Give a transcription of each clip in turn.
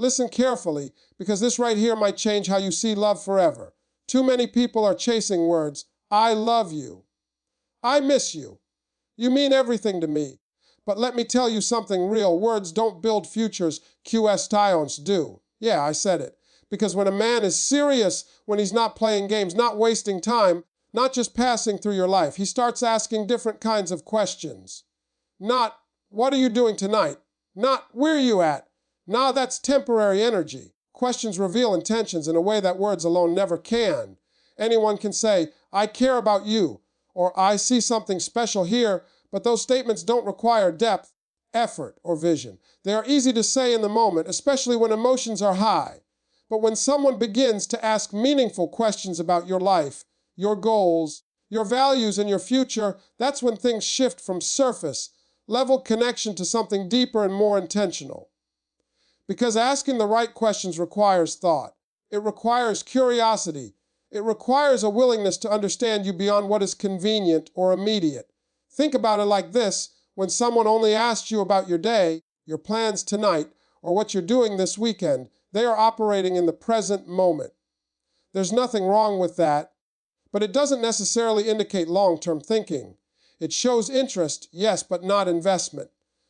Listen carefully, because this right here might change how you see love forever. Too many people are chasing words. I love you. I miss you. You mean everything to me. But let me tell you something real. Words don't build futures, questions do. Yeah, I said it. Because when a man is serious, when he's not playing games, not wasting time, not just passing through your life, he starts asking different kinds of questions. Not, what are you doing tonight? Not, where are you at? Now that's temporary energy. Questions reveal intentions in a way that words alone never can. Anyone can say, I care about you, or I see something special here, but those statements don't require depth, effort, or vision. They are easy to say in the moment, especially when emotions are high. But when someone begins to ask meaningful questions about your life, your goals, your values, and your future, that's when things shift from surface level connection to something deeper and more intentional. Because asking the right questions requires thought. It requires curiosity. It requires a willingness to understand you beyond what is convenient or immediate. Think about it like this. When someone only asks you about your day, your plans tonight, or what you're doing this weekend, they are operating in the present moment. There's nothing wrong with that, but it doesn't necessarily indicate long-term thinking. It shows interest, yes, but not investment.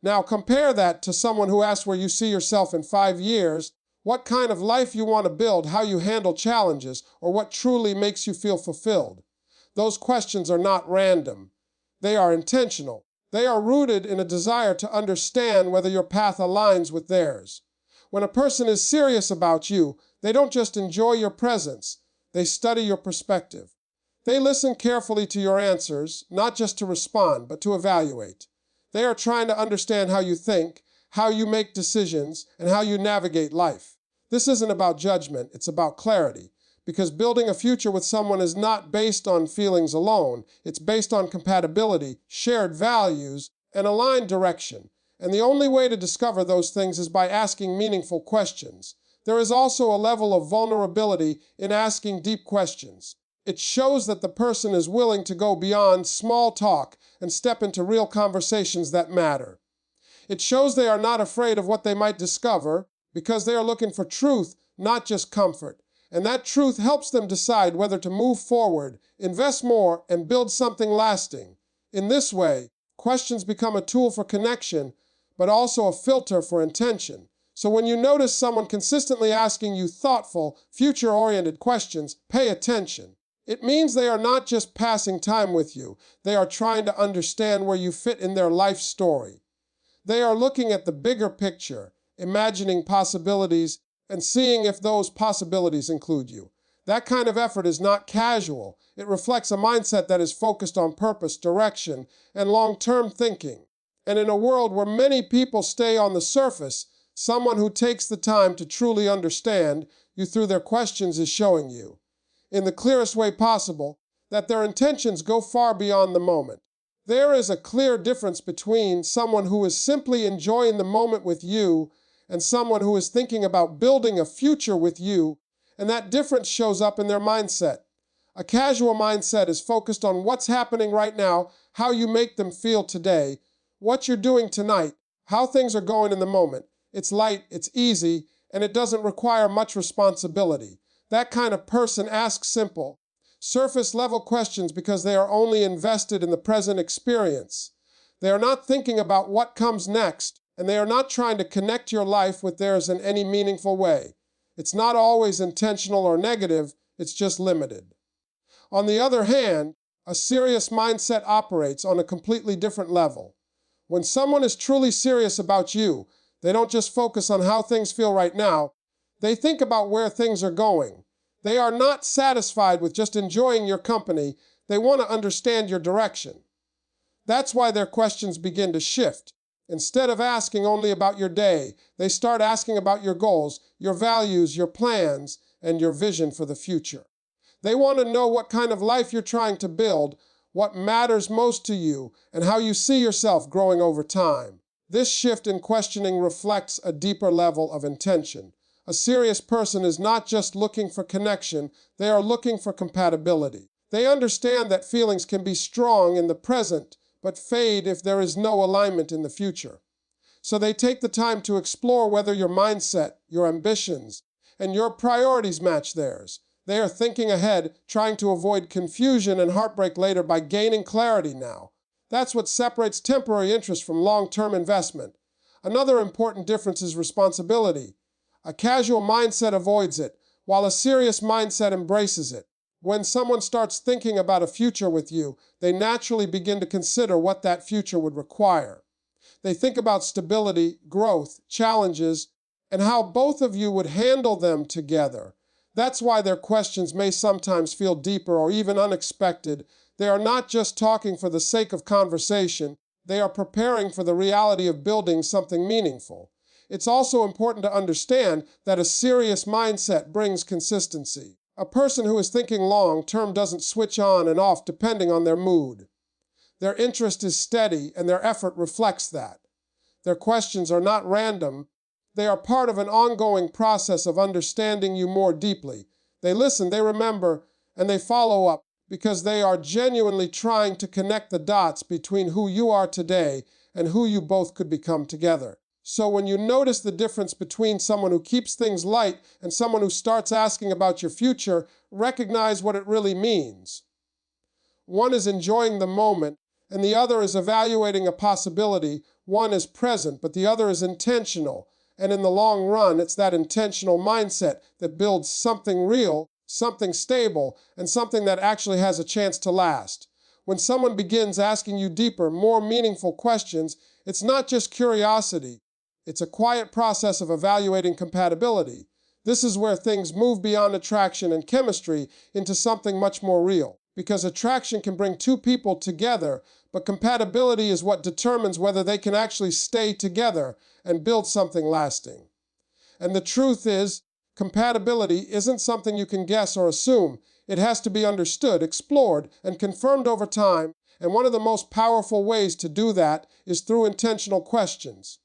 Now compare that to someone who asks where you see yourself in 5 years, what kind of life you want to build, how you handle challenges, or what truly makes you feel fulfilled. Those questions are not random. They are intentional. They are rooted in a desire to understand whether your path aligns with theirs. When a person is serious about you, they don't just enjoy your presence, they study your perspective. They listen carefully to your answers, not just to respond, but to evaluate. They are trying to understand how you think, how you make decisions, and how you navigate life. This isn't about judgment, it's about clarity. Because building a future with someone is not based on feelings alone. It's based on compatibility, shared values, and aligned direction. And the only way to discover those things is by asking meaningful questions. There is also a level of vulnerability in asking deep questions. It shows that the person is willing to go beyond small talk and step into real conversations that matter. It shows they are not afraid of what they might discover because they are looking for truth, not just comfort. And that truth helps them decide whether to move forward, invest more, and build something lasting. In this way, questions become a tool for connection, but also a filter for intention. So when you notice someone consistently asking you thoughtful, future-oriented questions, pay attention. It means they are not just passing time with you. They are trying to understand where you fit in their life story. They are looking at the bigger picture, imagining possibilities, and seeing if those possibilities include you. That kind of effort is not casual. It reflects a mindset that is focused on purpose, direction, and long-term thinking. And in a world where many people stay on the surface, someone who takes the time to truly understand you through their questions is showing you, in the clearest way possible, that their intentions go far beyond the moment. There is a clear difference between someone who is simply enjoying the moment with you and someone who is thinking about building a future with you, and that difference shows up in their mindset. A casual mindset is focused on what's happening right now, how you make them feel today, what you're doing tonight, how things are going in the moment. It's light, it's easy, and it doesn't require much responsibility. That kind of person asks simple, surface-level questions because they are only invested in the present experience. They are not thinking about what comes next, and they are not trying to connect your life with theirs in any meaningful way. It's not always intentional or negative, it's just limited. On the other hand, a serious mindset operates on a completely different level. When someone is truly serious about you, they don't just focus on how things feel right now, they think about where things are going. They are not satisfied with just enjoying your company, they want to understand your direction. That's why their questions begin to shift. Instead of asking only about your day, they start asking about your goals, your values, your plans, and your vision for the future. They want to know what kind of life you're trying to build, what matters most to you, and how you see yourself growing over time. This shift in questioning reflects a deeper level of intention. A serious person is not just looking for connection, they are looking for compatibility. They understand that feelings can be strong in the present, but fade if there is no alignment in the future. So they take the time to explore whether your mindset, your ambitions, and your priorities match theirs. They are thinking ahead, trying to avoid confusion and heartbreak later by gaining clarity now. That's what separates temporary interest from long-term investment. Another important difference is responsibility. A casual mindset avoids it, while a serious mindset embraces it. When someone starts thinking about a future with you, they naturally begin to consider what that future would require. They think about stability, growth, challenges, and how both of you would handle them together. That's why their questions may sometimes feel deeper or even unexpected. They are not just talking for the sake of conversation, they are preparing for the reality of building something meaningful. It's also important to understand that a serious mindset brings consistency. A person who is thinking long-term doesn't switch on and off depending on their mood. Their interest is steady and their effort reflects that. Their questions are not random. They are part of an ongoing process of understanding you more deeply. They listen, they remember, and they follow up because they are genuinely trying to connect the dots between who you are today and who you both could become together. So when you notice the difference between someone who keeps things light and someone who starts asking about your future, recognize what it really means. One is enjoying the moment, and the other is evaluating a possibility. One is present, but the other is intentional. And in the long run, it's that intentional mindset that builds something real, something stable, and something that actually has a chance to last. When someone begins asking you deeper, more meaningful questions, it's not just curiosity. It's a quiet process of evaluating compatibility. This is where things move beyond attraction and chemistry into something much more real. Because attraction can bring two people together, but compatibility is what determines whether they can actually stay together and build something lasting. And the truth is, compatibility isn't something you can guess or assume. It has to be understood, explored, and confirmed over time, and one of the most powerful ways to do that is through intentional questions.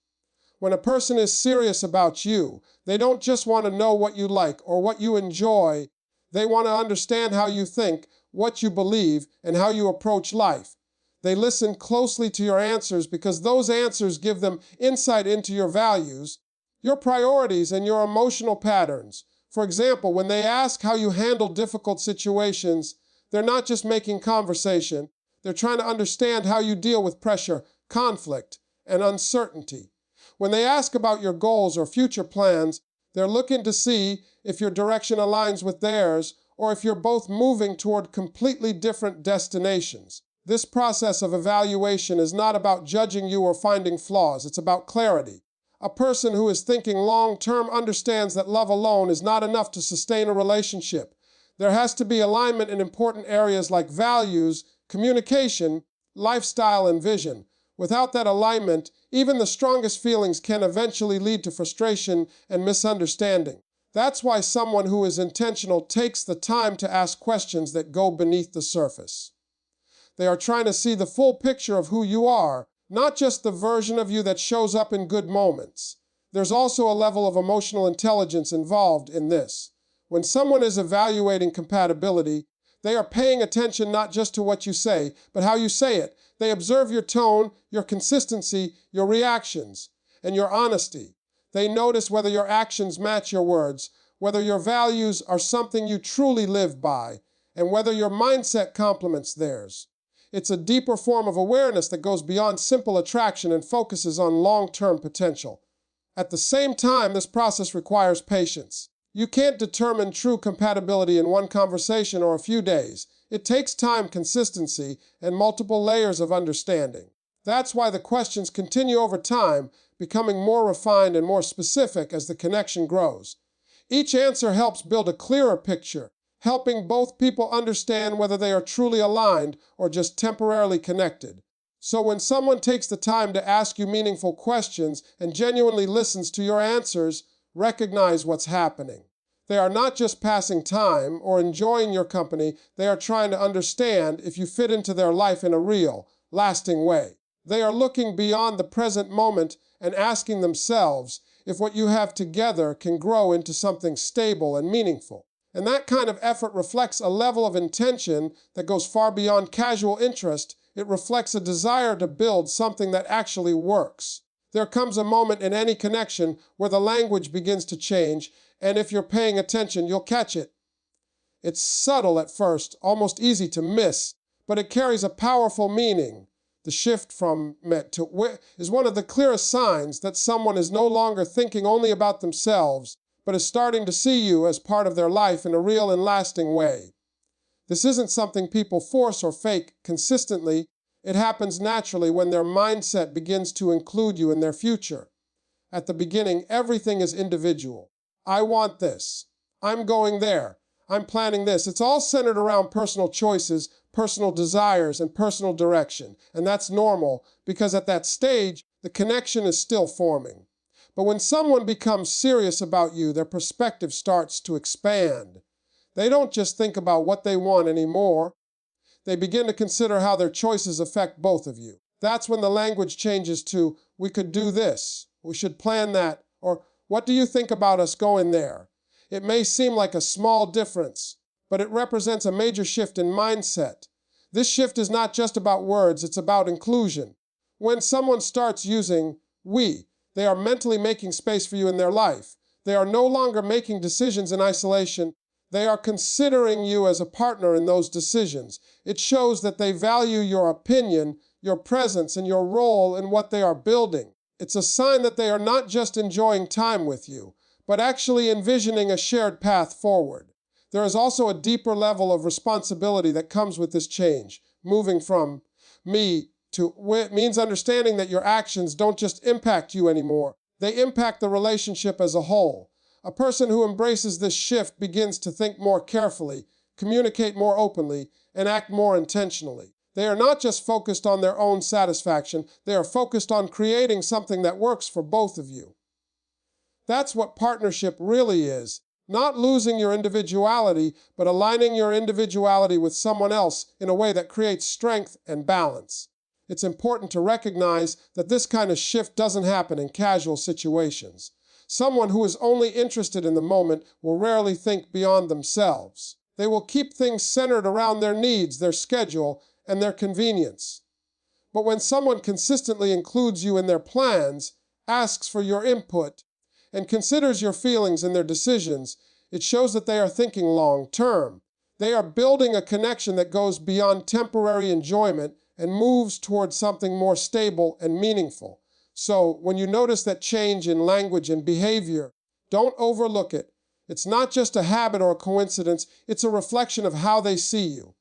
When a person is serious about you, they don't just want to know what you like or what you enjoy. They want to understand how you think, what you believe, and how you approach life. They listen closely to your answers because those answers give them insight into your values, your priorities, and your emotional patterns. For example, when they ask how you handle difficult situations, they're not just making conversation. They're trying to understand how you deal with pressure, conflict, and uncertainty. When they ask about your goals or future plans, they're looking to see if your direction aligns with theirs or if you're both moving toward completely different destinations. This process of evaluation is not about judging you or finding flaws. It's about clarity. A person who is thinking long-term understands that love alone is not enough to sustain a relationship. There has to be alignment in important areas like values, communication, lifestyle, and vision. Without that alignment, even the strongest feelings can eventually lead to frustration and misunderstanding. That's why someone who is intentional takes the time to ask questions that go beneath the surface. They are trying to see the full picture of who you are, not just the version of you that shows up in good moments. There's also a level of emotional intelligence involved in this. When someone is evaluating compatibility, they are paying attention not just to what you say, but how you say it. They observe your tone, your consistency, your reactions, and your honesty. They notice whether your actions match your words, whether your values are something you truly live by, and whether your mindset complements theirs. It's a deeper form of awareness that goes beyond simple attraction and focuses on long-term potential. At the same time, this process requires patience. You can't determine true compatibility in one conversation or a few days. It takes time, consistency, and multiple layers of understanding. That's why the questions continue over time, becoming more refined and more specific as the connection grows. Each answer helps build a clearer picture, helping both people understand whether they are truly aligned or just temporarily connected. So when someone takes the time to ask you meaningful questions and genuinely listens to your answers, recognize what's happening. They are not just passing time or enjoying your company, they are trying to understand if you fit into their life in a real, lasting way. They are looking beyond the present moment and asking themselves if what you have together can grow into something stable and meaningful. And that kind of effort reflects a level of intention that goes far beyond casual interest. It reflects a desire to build something that actually works. There comes a moment in any connection where the language begins to change, and if you're paying attention, you'll catch it. It's subtle at first, almost easy to miss, but it carries a powerful meaning. The shift from met to we is one of the clearest signs that someone is no longer thinking only about themselves, but is starting to see you as part of their life in a real and lasting way. This isn't something people force or fake consistently. It happens naturally when their mindset begins to include you in their future. At the beginning, everything is individual. I want this. I'm going there. I'm planning this. It's all centered around personal choices, personal desires, and personal direction. And that's normal because at that stage, the connection is still forming. But when someone becomes serious about you, their perspective starts to expand. They don't just think about what they want anymore. They begin to consider how their choices affect both of you. That's when the language changes to, we could do this, we should plan that, or what do you think about us going there? It may seem like a small difference, but it represents a major shift in mindset. This shift is not just about words, it's about inclusion. When someone starts using we, they are mentally making space for you in their life. They are no longer making decisions in isolation. They are considering you as a partner in those decisions. It shows that they value your opinion, your presence, and your role in what they are building. It's a sign that they are not just enjoying time with you, but actually envisioning a shared path forward. There is also a deeper level of responsibility that comes with this change. Moving from me to we means understanding that your actions don't just impact you anymore. They impact the relationship as a whole. A person who embraces this shift begins to think more carefully, communicate more openly, and act more intentionally. They are not just focused on their own satisfaction, they are focused on creating something that works for both of you. That's what partnership really is. Not losing your individuality, but aligning your individuality with someone else in a way that creates strength and balance. It's important to recognize that this kind of shift doesn't happen in casual situations. Someone who is only interested in the moment will rarely think beyond themselves. They will keep things centered around their needs, their schedule, and their convenience. But when someone consistently includes you in their plans, asks for your input, and considers your feelings in their decisions, it shows that they are thinking long term. They are building a connection that goes beyond temporary enjoyment and moves towards something more stable and meaningful. So, when you notice that change in language and behavior, don't overlook it. It's not just a habit or a coincidence, it's a reflection of how they see you.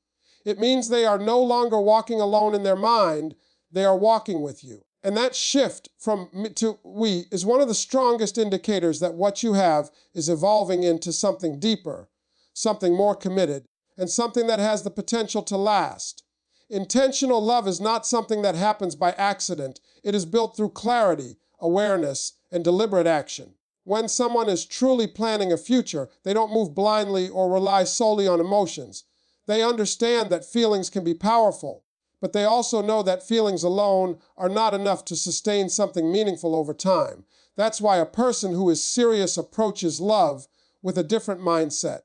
It means they are no longer walking alone in their mind, they are walking with you. And that shift from me to we is one of the strongest indicators that what you have is evolving into something deeper, something more committed, and something that has the potential to last. Intentional love is not something that happens by accident. It is built through clarity, awareness, and deliberate action. When someone is truly planning a future, they don't move blindly or rely solely on emotions. They understand that feelings can be powerful, but they also know that feelings alone are not enough to sustain something meaningful over time. That's why a person who is serious approaches love with a different mindset.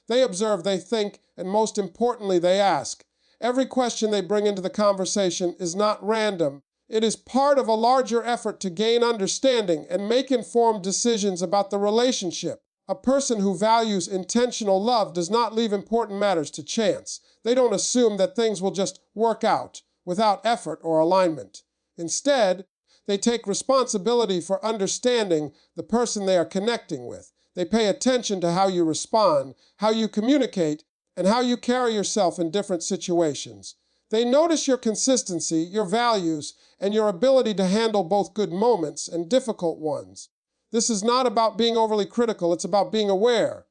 They observe, they think, and most importantly, they ask. Every question they bring into the conversation is not random. It is part of a larger effort to gain understanding and make informed decisions about the relationship. A person who values intentional love does not leave important matters to chance. They don't assume that things will just work out without effort or alignment. Instead, they take responsibility for understanding the person they are connecting with. They pay attention to how you respond, how you communicate, and how you carry yourself in different situations. They notice your consistency, your values, and your ability to handle both good moments and difficult ones. This is not about being overly critical, it's about being aware.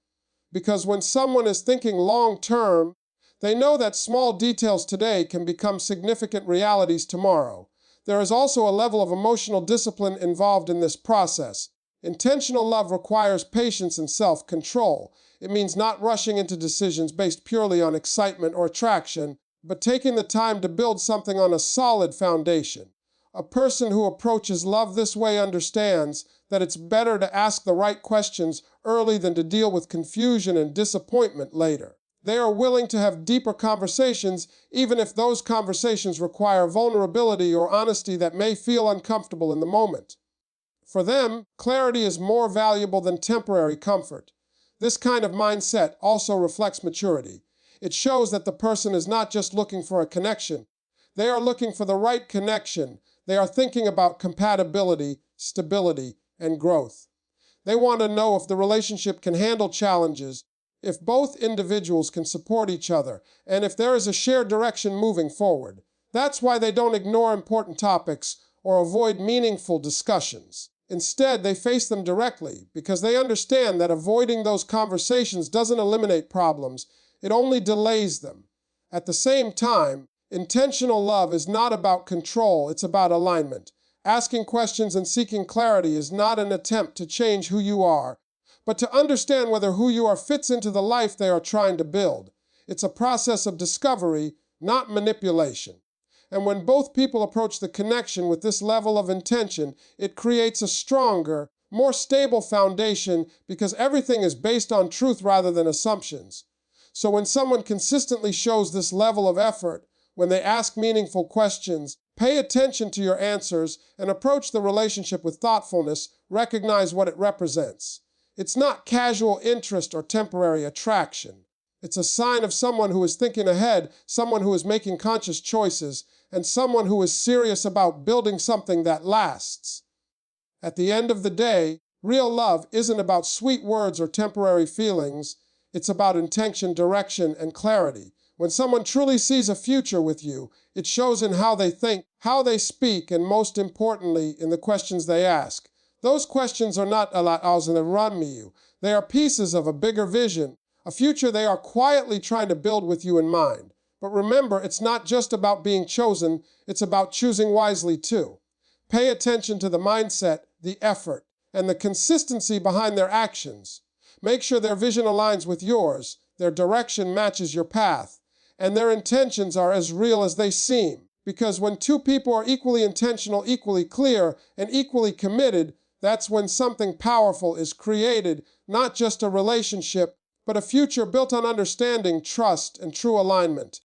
Because when someone is thinking long term, they know that small details today can become significant realities tomorrow. There is also a level of emotional discipline involved in this process. Intentional love requires patience and self-control. It means not rushing into decisions based purely on excitement or attraction, but taking the time to build something on a solid foundation. A person who approaches love this way understands that it's better to ask the right questions early than to deal with confusion and disappointment later. They are willing to have deeper conversations, even if those conversations require vulnerability or honesty that may feel uncomfortable in the moment. For them, clarity is more valuable than temporary comfort. This kind of mindset also reflects maturity. It shows that the person is not just looking for a connection. They are looking for the right connection. They are thinking about compatibility, stability, and growth. They want to know if the relationship can handle challenges, if both individuals can support each other, and if there is a shared direction moving forward. That's why they don't ignore important topics or avoid meaningful discussions. Instead, they face them directly because they understand that avoiding those conversations doesn't eliminate problems, it only delays them. At the same time, intentional love is not about control, it's about alignment. Asking questions and seeking clarity is not an attempt to change who you are, but to understand whether who you are fits into the life they are trying to build. It's a process of discovery, not manipulation. And when both people approach the connection with this level of intention, it creates a stronger, more stable foundation because everything is based on truth rather than assumptions. So when someone consistently shows this level of effort, when they ask meaningful questions, pay attention to your answers, and approach the relationship with thoughtfulness, recognize what it represents. It's not casual interest or temporary attraction. It's a sign of someone who is thinking ahead, someone who is making conscious choices, and someone who is serious about building something that lasts. At the end of the day, real love isn't about sweet words or temporary feelings. It's about intention, direction, and clarity. When someone truly sees a future with you, it shows in how they think, how they speak, and most importantly, in the questions they ask. Those questions are not you. They are pieces of a bigger vision, a future they are quietly trying to build with you in mind. But remember, it's not just about being chosen, it's about choosing wisely too. Pay attention to the mindset, the effort, and the consistency behind their actions. Make sure their vision aligns with yours, their direction matches your path, and their intentions are as real as they seem. Because when two people are equally intentional, equally clear, and equally committed, that's when something powerful is created, not just a relationship, but a future built on understanding, trust, and true alignment.